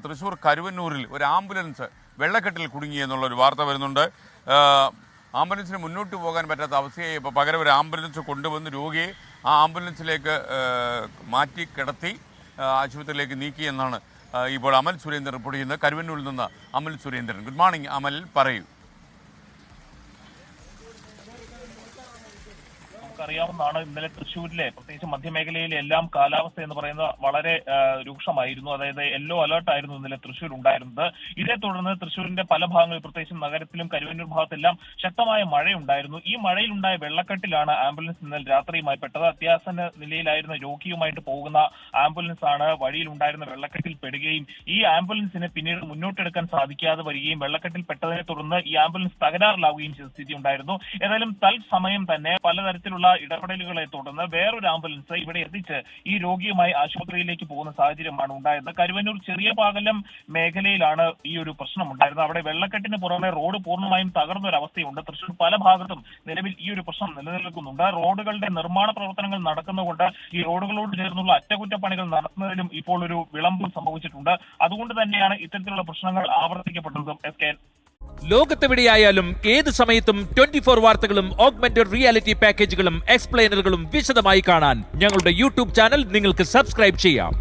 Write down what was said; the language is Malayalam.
തൃശ്ശൂർ കരുവന്നൂരിൽ ഒരു ആംബുലൻസ് വെള്ളക്കെട്ടിൽ കുടുങ്ങി എന്നുള്ളൊരു വാർത്ത വരുന്നുണ്ട്. ആംബുലൻസിന് മുന്നോട്ട് പോകാൻ പറ്റാത്ത അവസ്ഥയെ ഇപ്പോൾ പകരം ഒരു ആംബുലൻസ് കൊണ്ടുവന്ന് രോഗിയെ ആ ആംബുലൻസിലേക്ക് മാറ്റി കിടത്തി ആശുപത്രിയിലേക്ക് നീക്കി എന്നാണ് ഇപ്പോൾ അമൽ സുരേന്ദ്രൻ റിപ്പോർട്ട് ചെയ്യുന്നത്. കരുവന്നൂരിൽ നിന്ന് അമൽ സുരേന്ദ്രൻ. ഗുഡ് മോർണിംഗ് അമൽ, പറയൂ. അറിയാവുന്നതാണ്, ഇന്നലെ തൃശ്ശൂരിലെ പ്രത്യേകിച്ച് മധ്യമേഖലയിലെ എല്ലാം കാലാവസ്ഥ എന്ന് പറയുന്നത് വളരെ രൂക്ഷമായിരുന്നു. അതായത് യെല്ലോ അലേർട്ട് ആയിരുന്നു ഇന്നലെ തൃശ്ശൂർ ഉണ്ടായിരുന്നത്. ഇതേ തുടർന്ന് തൃശ്ശൂരിന്റെ പല ഭാഗങ്ങളിൽ പ്രത്യേകിച്ചും നഗരത്തിലും കരുവന്നൂർ ഭാഗത്തെല്ലാം ശക്തമായ മഴയുണ്ടായിരുന്നു. ഈ മഴയിലുണ്ടായ വെള്ളക്കെട്ടിലാണ് ആംബുലൻസ് ഇന്നലെ രാത്രിയുമായി പെട്ടത്. അത്യാസന്ന നിലയിലായിരുന്ന രോഗിയുമായിട്ട് പോകുന്ന ആംബുലൻസ് ആണ് വഴിയിലുണ്ടായിരുന്ന വെള്ളക്കെട്ടിൽ പെടുകയും ഈ ആംബുലൻസിനെ പിന്നീട് മുന്നോട്ടെടുക്കാൻ സാധിക്കാതെ വരികയും വെള്ളക്കെട്ടിൽ പെട്ടതിനെ തുടർന്ന് ഈ ആംബുലൻസ് തകരാറിലാവുകയും ചെയ്ത സ്ഥിതി ഉണ്ടായിരുന്നു. ഏതായാലും തത്സമയം തന്നെ പലതരത്തിലുള്ള ഇടപെടലുകളെ തുടർന്ന് വേറൊരു ആംബുലൻസ് ഇവിടെ എത്തിച്ച് ഈ രോഗിയുമായി ആശുപത്രിയിലേക്ക് പോകുന്ന സാഹചര്യമാണ് ഉണ്ടായത്. കരുവന്നൂർ ചെറിയ പാകലം മേഖലയിലാണ് ഈ ഒരു പ്രശ്നം ഉണ്ടായിരുന്നത്. അവിടെ വെള്ളക്കെട്ടിന് പുറമെ റോഡ് പൂർണ്ണമായും തകർന്നൊരവസ്ഥയുണ്ട്. തൃശ്ശൂർ പല ഭാഗത്തും നിലവിൽ ഈ ഒരു പ്രശ്നം നിലനിൽക്കുന്നുണ്ട്. റോഡുകളുടെ നിർമ്മാണ പ്രവർത്തനങ്ങൾ നടക്കുന്നതുകൊണ്ട് ഈ റോഡുകളോട് ചേർന്നുള്ള അറ്റകുറ്റപ്പണികൾ നടത്തുന്നതിലും ഇപ്പോൾ ഒരു വിളംബം സംഭവിച്ചിട്ടുണ്ട്. അതുകൊണ്ട് തന്നെയാണ് ഇത്തരത്തിലുള്ള പ്രശ്നങ്ങൾ ആവർത്തിക്കപ്പെടുന്നതും. ലോകത്തെവിടെയായാലും ഏത് സമയത്തും 24 വാർത്തകളും ഓഗ്മെന്റഡ് റിയാലിറ്റി പാക്കേജുകളും എക്സ്പ്ലെയിനറുകളും വിശദമായി കാണാൻ ഞങ്ങളുടെ യൂട്യൂബ് ചാനൽ നിങ്ങൾക്ക് സബ്സ്ക്രൈബ് ചെയ്യാം.